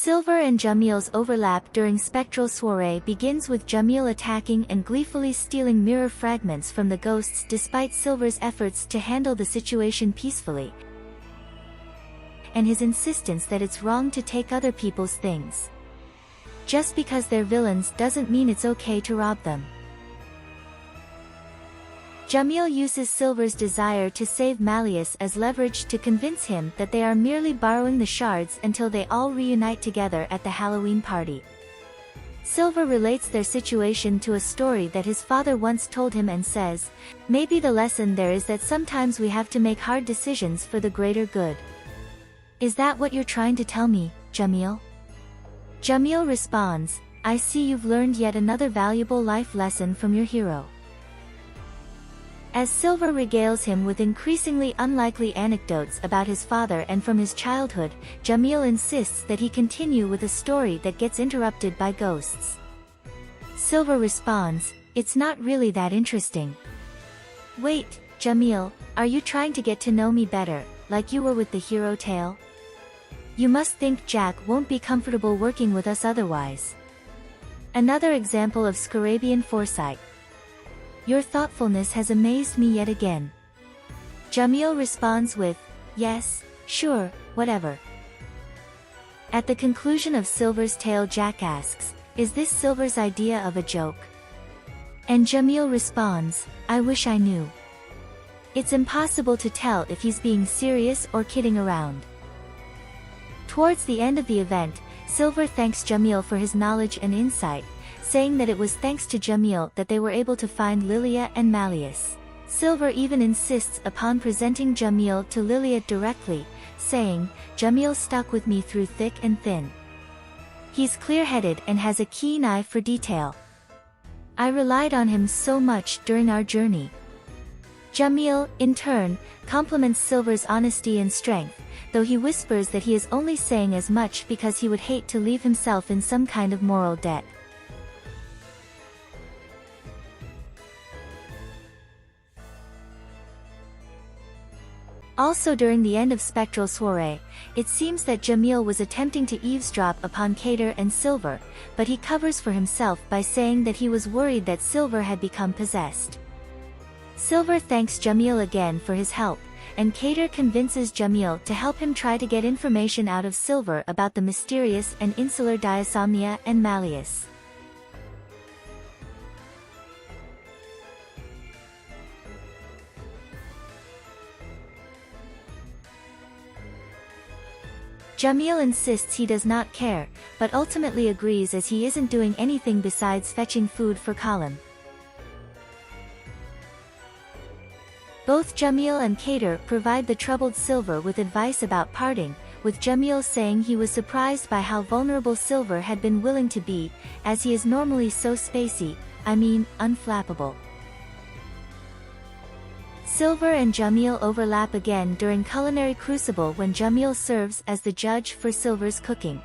Silver and Jamil's overlap during Spectral Soiree begins with Jamil attacking and gleefully stealing mirror fragments from the ghosts despite Silver's efforts to handle the situation peacefully, and his insistence that it's wrong to take other people's things. Just because they're villains doesn't mean it's okay to rob them. Jamil uses Silver's desire to save Malleus as leverage to convince him that they are merely borrowing the shards until they all reunite together at the Halloween party. Silver relates their situation to a story that his father once told him and says, "Maybe the lesson there is that sometimes we have to make hard decisions for the greater good." "Is that what you're trying to tell me, Jamil?" Jamil responds, "I see you've learned yet another valuable life lesson from your hero." As Silver regales him with increasingly unlikely anecdotes about his father and from his childhood, Jamil insists that he continue with a story that gets interrupted by ghosts. Silver responds, "It's not really that interesting." "Wait, Jamil, are you trying to get to know me better, like you were with the hero tale? You must think Jack won't be comfortable working with us otherwise." Another example of Scarabian foresight. "Your thoughtfulness has amazed me yet again." Jamil responds with, "Yes, sure, whatever." At the conclusion of Silver's tale, Jack asks, "Is this Silver's idea of a joke?" And Jamil responds, "I wish I knew. It's impossible to tell if he's being serious or kidding around." Towards the end of the event, Silver thanks Jamil for his knowledge and insight, saying that it was thanks to Jamil that they were able to find Lilia and Malleus. Silver even insists upon presenting Jamil to Lilia directly, saying, "Jamil stuck with me through thick and thin. He's clear-headed and has a keen eye for detail. I relied on him so much during our journey." Jamil, in turn, compliments Silver's honesty and strength, though he whispers that he is only saying as much because he would hate to leave himself in some kind of moral debt. Also during the end of Spectral Soiree, it seems that Jamil was attempting to eavesdrop upon Cater and Silver, but he covers for himself by saying that he was worried that Silver had become possessed. Silver thanks Jamil again for his help, and Cater convinces Jamil to help him try to get information out of Silver about the mysterious and insular Diasomnia and Malleus. Jamil insists he does not care, but ultimately agrees as he isn't doing anything besides fetching food for Colin. Both Jamil and Cater provide the troubled Silver with advice about parting, with Jamil saying he was surprised by how vulnerable Silver had been willing to be, as he is normally so spacey, unflappable. Silver and Jamil overlap again during Culinary Crucible when Jamil serves as the judge for Silver's cooking.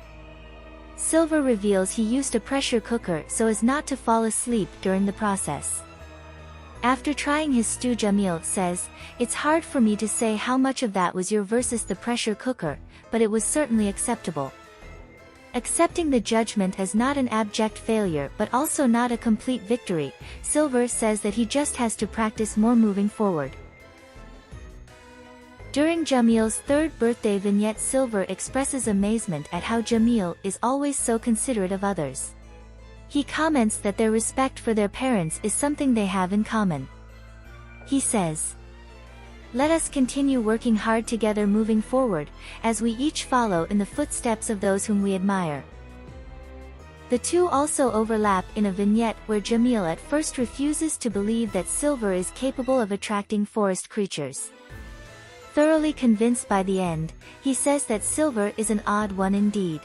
Silver reveals he used a pressure cooker so as not to fall asleep during the process. After trying his stew, Jamil says, "It's hard for me to say how much of that was your versus the pressure cooker, but it was certainly acceptable." Accepting the judgment as not an abject failure but also not a complete victory, Silver says that he just has to practice more moving forward. During Jamil's third birthday vignette, Silver expresses amazement at how Jamil is always so considerate of others. He comments that their respect for their parents is something they have in common. He says, "Let us continue working hard together moving forward, as we each follow in the footsteps of those whom we admire." The two also overlap in a vignette where Jamil at first refuses to believe that Silver is capable of attracting forest creatures. Thoroughly convinced by the end, he says that Silver is an odd one indeed.